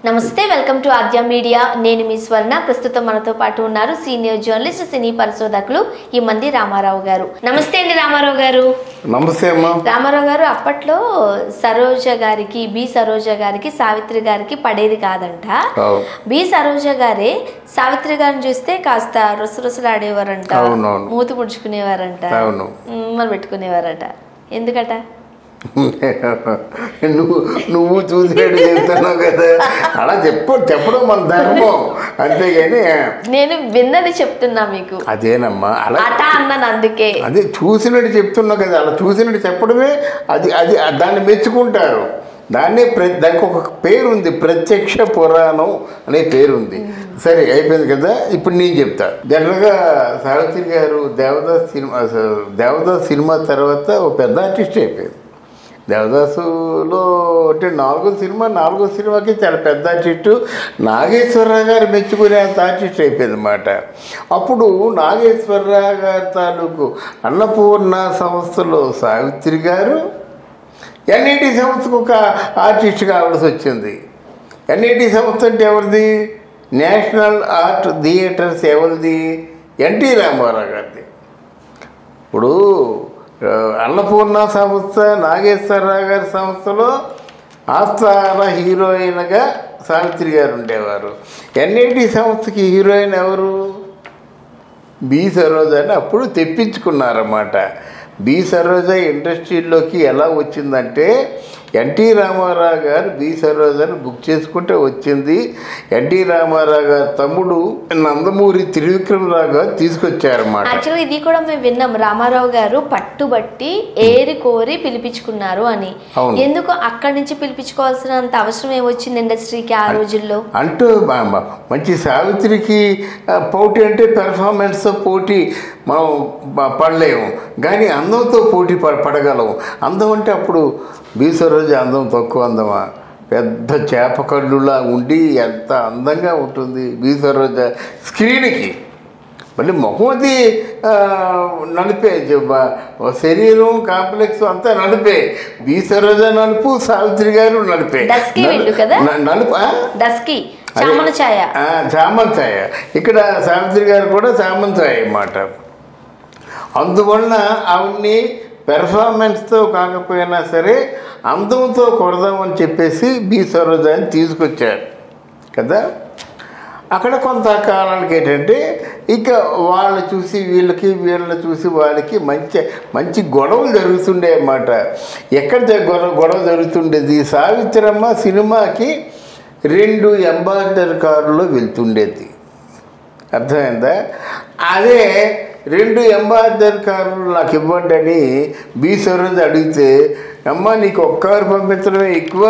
నమస్తే, welcome to Aadya media. నేను మీ స్వర్ణ. ప్రస్తుతం మనతో పాటు ఉన్నారు సీనియర్ జర్నలిస్ట్, సినీ పరిశోధకులు ఈ మంది రామారావు గారు. నమస్తే అండి రామారావు గారు. నమస్తే అమ్మా. రామారావు గారు, అప్పట్లో సరోజ గారికి, బి సరోజ గారికి సావిత్రి గారికి పడేది కాదంట. బి సరోజ గారే సావిత్రి గారిని చూస్తే కాస్త రుసరుసలాడేవారంట, మూతి పుడుచుకునేవారంట, మరి పెట్టుకునేవారట. ఎందుకట? నువ్వు చూసినట్టు చెప్తున్నావు కదా, అలా చెప్పడం మన ధర్మం, అంతేగాని నేను విన్నది చెప్తున్నా మీకు. అదేనమ్మా, అలా అన్నాను, అందుకే అదే చూసినట్టు చెప్తున్నావు కదా. అలా చూసినట్టు చెప్పడమే అది అది దాన్ని మెచ్చుకుంటారు. దానికి ఒక పేరు ఉంది, ప్రత్యక్ష పురాణం అనే పేరు ఉంది. సరే, అయిపోయింది కదా. ఇప్పుడు నేను చెప్తా. జనరల్గా సావిత్రి గారు దేవదాస్ సినిమా తర్వాత ఒక పెద్ద ఆర్టిస్ట్ అయిపోయింది. దేవదాసులో అంటే నాలుగో సినిమాకి చాలా పెద్ద ఆర్టిస్టు, నాగేశ్వరరావు గారు మెచ్చుకునే అంత ఆర్టిస్ట్ అయిపోయింది అన్నమాట. అప్పుడు నాగేశ్వరరావు గారి తాలూకు అన్నపూర్ణ సంస్థలో సావిత్రి గారు ఎన్ఐటి సంస్థకు ఒక ఆర్టిస్ట్ కావాల్సి వచ్చింది. ఎన్ఐటి సంస్థ అంటే ఎవరిది? నేషనల్ ఆర్ట్ థియేటర్స్ ఎవరిది? ఎన్టీ రామారావు గారిది. ఇప్పుడు అన్నపూర్ణ సంస్థ, నాగేశ్వరరావు గారి సంస్థలో ఆస్థాన హీరోయిన్గా సావిత్రి గారు ఉండేవారు. ఎన్ఐటి సంస్థకి హీరోయిన్ ఎవరు? బి సరోజ అని అప్పుడు తెప్పించుకున్నారన్నమాట. బి సరోజ ఇండస్ట్రీలోకి ఎలా వచ్చిందంటే, ఎన్టీ రామారావు గారు బి సరోజని బుక్ చేసుకుంటే వచ్చింది. ఎన్టీ రామారావు గారు తమ్ముడు నందమూరి త్రివిక్రమరావు గారు తీసుకొచ్చారన్నమాట. యాక్చువల్గా ఇది కూడా మేము విన్నాం, రామారావు గారు పట్టుబట్టి ఏరి కోరి పిలిపించుకున్నారు అని. ఎందుకు అక్కడి నుంచి పిలిపించుకోవాల్సినంత అవసరం ఏమొచ్చింది ఇండస్ట్రీకి ఆ రోజుల్లో? అంటూ మంచి సావిత్రికి పోటీ అంటే పెర్ఫార్మెన్స్ పోటీ మనం పడలేము, కానీ అందంతో పోటీ పడగలము. అందం అంటే అప్పుడు బి సరోజ అందం తక్కువ అందమా? పెద్ద చేప కళ్ళులా ఉండి ఎంత అందంగా ఉంటుంది బి సరోజ స్క్రీన్కి. మళ్ళీ ముఖమది నడిపే, శరీరం కాంప్లెక్స్ అంతా నడిపే. బి సరోజ నలుపు, సావిత్రి గారు నడిపే. నలుపు చామన్ ఛాయ. ఇక్కడ సావిత్రి గారు కూడా చామన్ ఛాయ అన్నమాట. అందువలన అవన్నీ పెర్ఫార్మెన్స్తో కాకపోయినా సరే అందంతో కొడదామని చెప్పేసి బి సరోజాని తీసుకొచ్చారు కదా. అక్కడ కొంతకాలానికి ఏంటంటే ఇక వాళ్ళని చూసి వీళ్ళని చూసి వాళ్ళకి మంచి గొడవలు జరుగుతుండే అన్నమాట. ఎక్కడ గొడవ జరుగుతుండేది? సావిత్రమ్మ సినిమాకి 2 అంబాసిడర్ కారులో వెళ్తుండేది. అర్థమైందా? అదే 2 అంబాసిడర్ కార్లు నాకు ఇవ్వండి అని బి సరోజ అడిగితే, అమ్మ నీకు 1 కారు పంపించడమే ఎక్కువ,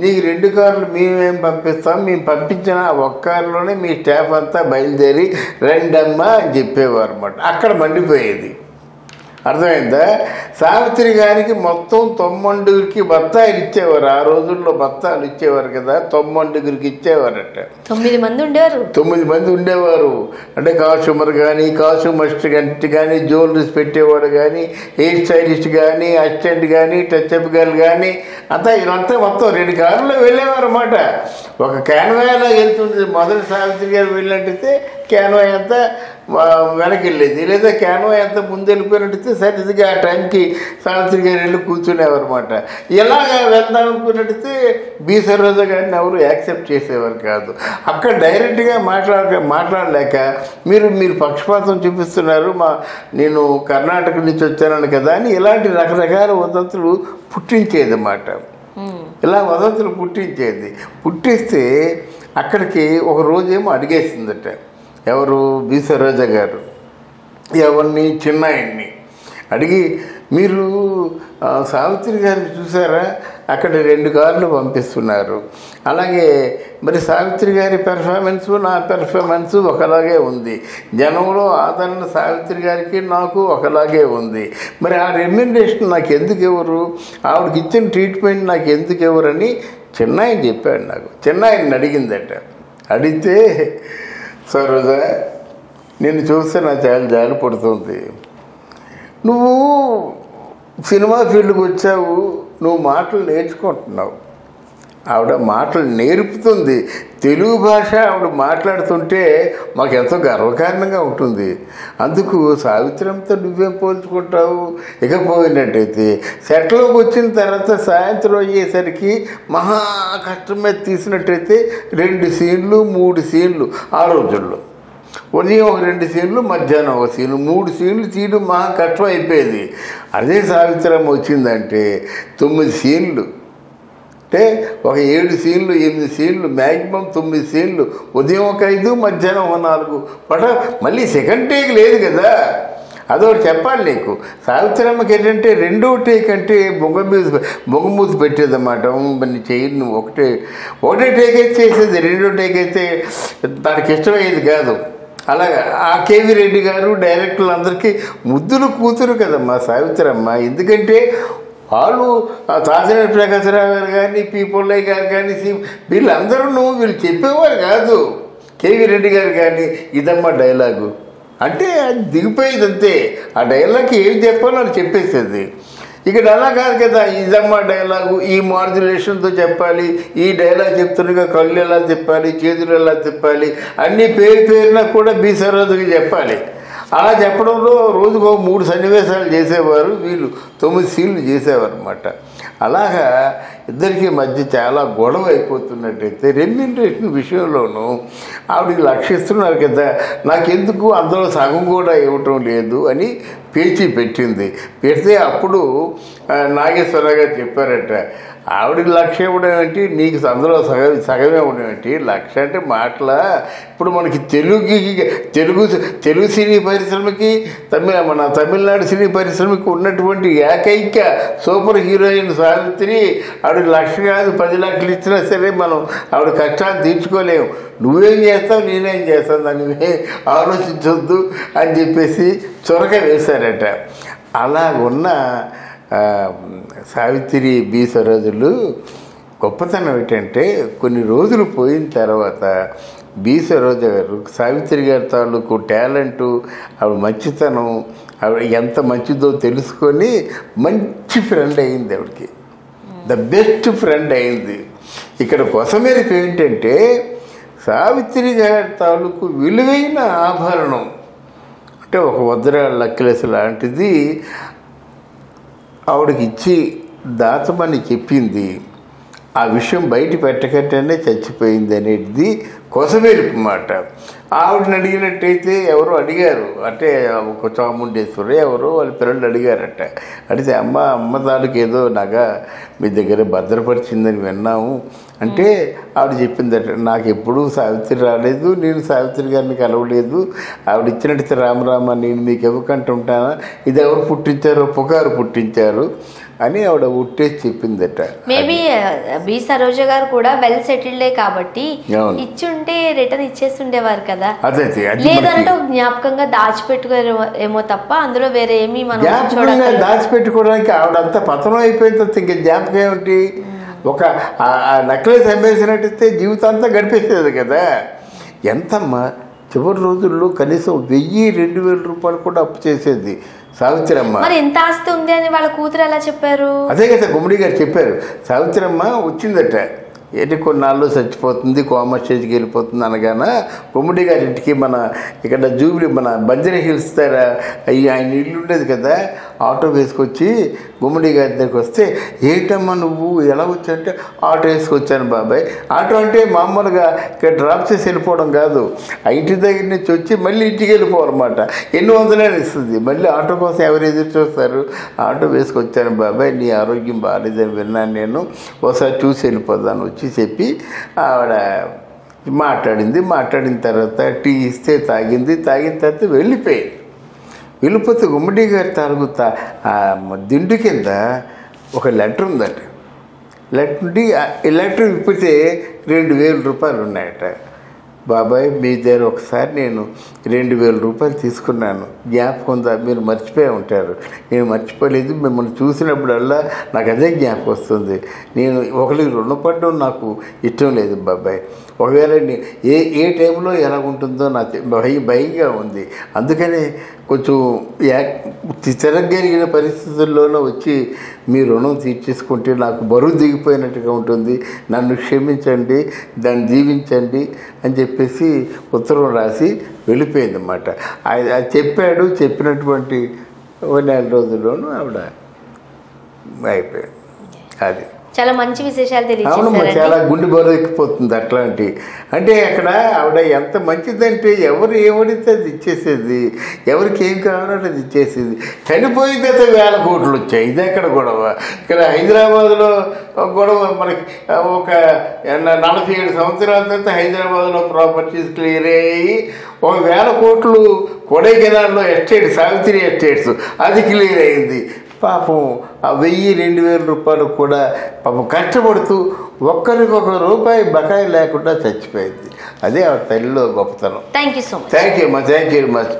నీకు 2 కార్లు మేమేం పంపిస్తాం, మేము పంపించిన 1 కారులోనే మీ స్టాఫ్ అంతా బయలుదేరి రండమ్మా అని చెప్పేవారు అన్నమాట. అక్కడ మండిపోయేది. అర్థమైందా? సావిత్రి గారికి మొత్తం 9కి బత్తాయిలు ఇచ్చేవారు. ఆ రోజుల్లో బత్తాలు ఇచ్చేవారు కదా, 9కి ఇచ్చేవారట. 9 మంది ఉండేవారు. అంటే కాస్ట్యూమర్ కానీ, కాస్ట్యూమస్ట్ కానీ, జ్యువెలరీస్ పెట్టేవాడు కానీ, హెయిర్ స్టైలిస్ట్ కానీ, అసిస్టెంట్ కానీ, టచ్అప్ గర్ల్ కానీ, అంతా ఇదంతా మొత్తం 2 కార్లలో వెళ్ళేవారు అన్నమాట. ఒక క్యాన్వాయ్లా వెళ్తుంది. మొదటి సావిత్రి గారు వెళ్ళినట్టయితే క్యాన్వాయ్ అంతా వెనక్కి వెళ్ళేది, లేదా క్యాన్వాయ్ అంతా ముందు వెళ్ళిపోయినట్టయితే సరిదిగా ఆ టైంకి సావిత్రి గారు వెళ్ళి కూర్చునేవారు అన్నమాట. ఇలాగా వెళ్దాం అనుకున్నట్టయితే బి సరోజ గారిని ఎవరు యాక్సెప్ట్ చేసేవారు కాదు. అక్కడ డైరెక్ట్గా మాట్లాడలేక మీరు పక్షపాతం చూపిస్తున్నారు, నేను కర్ణాటక నుంచి వచ్చానని కదా అని ఇలాంటి రకరకాల వదంతులు పుట్టించేది అన్నమాట. ఇలా వదంతులు పుట్టిస్తే అక్కడికి ఒక రోజేమో అడిగేసిందట. ఎవరు? బి సరోజ గారు. ఎవరిని? చిన్నాయన్ని అడిగి, మీరు సావిత్రి గారిని చూసారా? అక్కడ 2 కార్లు పంపిస్తున్నారు. అలాగే మరి సావిత్రి గారి పెర్ఫార్మెన్సు నా పెర్ఫార్మెన్సు ఒకలాగే ఉంది. జనంలో ఆదరణ సావిత్రి గారికి నాకు ఒకలాగే ఉంది. మరి ఆ రెమ్యునరేషన్ నాకు ఎందుకు ఎవరు? ఆవిడకి ఇచ్చిన ట్రీట్మెంట్ నాకు ఎందుకు ఎవరని చిన్నాయని చెప్పాడు నాకు. చిన్నాయన్ని అడిగిందట. అడిగితే, సరోజ నిన్ను చూస్తే నాకు చాలా జాలి పడుతుంది. నువ్వు సినిమా ఫీల్డ్కి వచ్చావు, నువ్వు మాటలు నేర్చుకుంటున్నావు, ఆవిడ మాటలు నేర్పుతుంది. తెలుగు భాష ఆవిడ మాట్లాడుతుంటే మాకు ఎంతో గర్వకారణంగా ఉంటుంది. అందుకు సావిత్రంతో నువ్వేం పోల్చుకుంటావు? ఇకపోయినట్టయితే సెట్లోకి వచ్చిన తర్వాత సాయంత్రం అయ్యేసరికి మహా కష్టం మీద తీసినట్టయితే 2 సీన్లు 3 సీన్లు ఆ రోజుల్లో. ఉదయం ఒక 2 సీన్లు, మధ్యాహ్నం ఒక సీను, 3 సీన్లు తీయడం మహా కష్టం అయిపోయేది. అదే సావిత్రమ్మ వచ్చిందంటే 9 సీన్లు, అంటే ఒక 7 సీన్లు 8 సీన్లు, మ్యాక్సిమం 9 సీన్లు, ఉదయం ఒక 5, మధ్యాహ్నం ఒక 4. మళ్ళీ సెకండ్ టేక్ లేదు కదా. అదొకటి చెప్పాలి నీకు. సావిత్రమ్మకి ఏంటంటే 2వ టేక్ అంటే బొంగమూతి పెట్టేదన్నమాట. మరి చేయను ఒకటే టేక్ అయితే చేసేది, 2వ టేక్ అయితే దానికి ఇష్టమయ్యేది కాదు. అలాగా ఆ కేవీ రెడ్డి గారు డైరెక్టర్లు అందరికీ ముద్దులు కూతురు కదమ్మా సావిత్రమ్మ. ఎందుకంటే వాళ్ళు తాతినేని ప్రకాశరావు గారు కానీ, పి పుల్లయ్య గారు కానీ, వీళ్ళు చెప్పేవారు కాదు. కేవీ రెడ్డి గారు కానీ ఇదమ్మా డైలాగు అంటే అది దిగిపోయేది అంతే. ఆ డైలాగ్కి ఏం చెప్పాలో అది చెప్పేసేది. ఇక్కడ అలా కాదు కదా, ఇదమ్మా డైలాగు ఈ మాడ్యులేషన్తో చెప్పాలి, ఈ డైలాగ్ చెప్తుండగా కళ్ళు ఎలా తిప్పాలి, చేతులు ఎలా తిప్పాలి, అన్ని పేరున కూడా బి సరోజకి చెప్పాలి. అలా చెప్పడంలో రోజుకో 3 సన్నివేశాలు చేసేవారు. వీళ్ళు 9 సీన్లు చేసేవారు అన్నమాట. అలాగా ఇద్దరికి మధ్య చాలా గొడవ అయిపోతున్నట్టయితే రెమ్యూనరేషన్ విషయంలోనూ ఆవిడకి లక్షిస్తున్నారు కదా, నాకెందుకు అందులో సగం కూడా ఇవ్వటం లేదు అని పేచీ పెట్టింది. పెడితే అప్పుడు నాగేశ్వరరావు గారు చెప్పారట, ఆవిడకి లక్ష ఇవ్వడం ఏంటి, నీకు అందులో సగమే ఇవ్వడం ఏంటి, లక్ష అంటే మాటల. ఇప్పుడు మనకి తెలుగు సినీ పరిశ్రమకి మన తమిళనాడు సినీ పరిశ్రమకి ఉన్నటువంటి ఏకైక సూపర్ హీరోయిన్ సావిత్రి. ఆవిడకి లక్ష కాదు 10 లక్షలు ఇచ్చినా సరే మనం ఆవిడ కష్టాన్ని తీర్చుకోలేము. నువ్వేం చేస్తావు, నేనేం చేస్తాను, దాన్ని ఆలోచించొద్దు అని చెప్పేసి చొరక వేశారట. అలాగున్న సావిత్రి బి సరోజులు గొప్పతనం ఏంటంటే కొన్ని రోజులు పోయిన తర్వాత బి సరోజ గారు సావిత్రి గారి తాలూకు టాలెంటు, ఆవిడ మంచితనం, ఆవిడ ఎంత మంచిదో తెలుసుకొని మంచి ఫ్రెండ్ అయింది. ఆవిడకి ద బెస్ట్ ఫ్రెండ్ అయింది. ఇక్కడ కొసమెరుపు ఏంటంటే సావిత్రి గారి తాలూకు విలువైన ఆభరణం అంటే ఒక వజ్రాల నెక్లెస్ లాంటిది ఆవిడకి ఇచ్చి దాచమని చెప్పింది. ఆ విషయం బయట పెట్టకంటేనే చచ్చిపోయింది అనేది కొసమెరుపు మాట. ఆవిడని అడిగినట్టయితే ఎవరో అడిగారు, అంటే ఒక చాముండేశ్వరి ఎవరో వాళ్ళ పిల్లలు అడిగారట. అడిగితే అమ్మ తాలూకు ఏదో నగ మీ దగ్గర భద్రపరిచిందని విన్నాము అంటే ఆవిడ చెప్పిందట, నాకు ఎప్పుడూ సావిత్రి రాలేదు, నేను సావిత్రి గారిని కలవలేదు, ఆవిడ ఇచ్చినట్టు రామరామ నేను మీకు ఇవ్వకంటుంటానా, ఇది ఎవరు పుట్టించారో పుకారు పుట్టించారు అని ఆవిడ ఉట్టేసి చెప్పిందట. మేబీ బి సరోజ గారు కూడా వెల్ సెటిల్డే కాబట్టి ఇచ్చుంటే రిటర్న్ ఇచ్చేస్తుండేవారు కదా. లేదంటే జ్ఞాపకంగా దాచిపెట్టుకోరేమో తప్ప అందులో వేరే ఏమీ మనం దాచిపెట్టుకోవడానికి ఆవిడంతా పతనం అయిపోయిన తర్వాత ఇంకా జ్ఞాపకం ఏమిటి? ఒక నెక్లెస్ అమ్మేసినట్టయితే జీవితాంతా గడిపేసేది కదా. ఎంతమ్మా చివరి రోజుల్లో కనీసం 1000-2000 రూపాయలు కూడా అప్పు చేసేది సావిత్రమ్మ. మరి ఎంత ఆస్తి ఉంది అని వాళ్ళ కూతురు ఎలా చెప్పారు? అదే కదా గుమ్మడి గారు చెప్పారు. సావిత్రమ్మ వచ్చిందట, ఏంటి కొన్నాళ్ళు చచ్చిపోతుంది, కోమా స్టేజ్కి వెళ్ళిపోతుంది అనగానే గుమ్మడి గారి ఇంటికి మన ఇక్కడ జూబ్లీ మన బంజరీ హిల్స్ దగ్గర ఆయన ఇల్లు ఉండేది కదా, ఆటో వేసుకొచ్చి గుమ్మడి గారి దగ్గరికి వస్తే, ఏంటమ్మా నువ్వు ఎలా వచ్చావంటే, ఆటో వేసుకొచ్చాను బాబాయ్. ఆటో అంటే మామూలుగా ఇక్కడ డ్రాప్ చేసి వెళ్ళిపోవడం కాదు, ఆ ఇంటి దగ్గర నుంచి వచ్చి మళ్ళీ ఇంటికి వెళ్ళిపోవాలన్నమాట. 800 ఇస్తుంది. మళ్ళీ ఆటో కోసం ఎవరు ఎదురు చూస్తారు? ఆటో వేసుకొచ్చాను బాబాయ్, నీ ఆరోగ్యం బాగాలేదని విన్నాను, నేను ఒకసారి చూసి వెళ్ళిపోదాను వచ్చి చెప్పి ఆవిడ మాట్లాడిన తర్వాత టీ ఇస్తే తాగిన తర్వాత వెళ్ళిపోతే గుమ్మడి గారి తాలూకు దిండు కింద ఒక లెటర్ ఉందట. లెటర్ విప్పితే 2000 రూపాయలు ఉన్నాయట. బాబాయ్ మీ దగ్గర ఒకసారి నేను 2000 రూపాయలు తీసుకున్నాను, జ్ఞాపకం ఉందా? మీరు మర్చిపోయి ఉంటారు. నేను మర్చిపోలేదు, మిమ్మల్ని చూసినప్పుడల్లా నాకు అదే జ్ఞాపకం వస్తుంది. నేను ఒకరికి రుణపడడం నాకు ఇష్టం లేదు బాబాయ్. ఒకవేళ ఏ టైంలో ఎలా ఉంటుందో నాకు భయంగా ఉంది. అందుకనే కొంచెం తిరగలిగిన పరిస్థితుల్లోనూ వచ్చి మీ రుణం తీర్చేసుకుంటే నాకు బరువు దిగిపోయినట్టుగా ఉంటుంది, నన్ను క్షమించండి, దాన్ని దీవించండి అని చెప్పేసి ఉత్తరం రాసి వెళ్ళిపోయిందన్నమాట. అది చెప్పాడు. చెప్పినటువంటి ఓ 4 రోజుల్లోనూ ఆవిడ అయిపోయాడు. అది చాలా మంచి విశేషాలు అవును, చాలా గుండె బరువు ఎక్కిపోతుంది అట్లాంటి. అంటే అక్కడ ఆవిడ ఎంత మంచిదంటే ఎవరు ఏమడితే అది ఇచ్చేసేది, ఎవరికి ఏం కావాలంటే అది ఇచ్చేసేది. చనిపోయిన తర్వాత 1000 కోట్లు వచ్చాయి. ఇది ఎక్కడ గొడవ? ఇక్కడ హైదరాబాద్లో గొడవ మనకి ఒక 47 సంవత్సరాల తర్వాత హైదరాబాద్లో ప్రాపర్టీస్ క్లియర్ అయ్యి 1000 కోట్లు కొడైకెనాల్లో ఎస్టేట్, సావిత్రి ఎస్టేట్స్, అది క్లియర్ అయింది. పాపం ఆ 1000-2000 రూపాయలు కూడా పాపం కష్టపడుతూ ఒక్కరికొక రూపాయి బకాయి లేకుండా చచ్చిపోయింది. అదే ఆ తల్లిలో గొప్పతనం. Thank you so much. Thank you very much.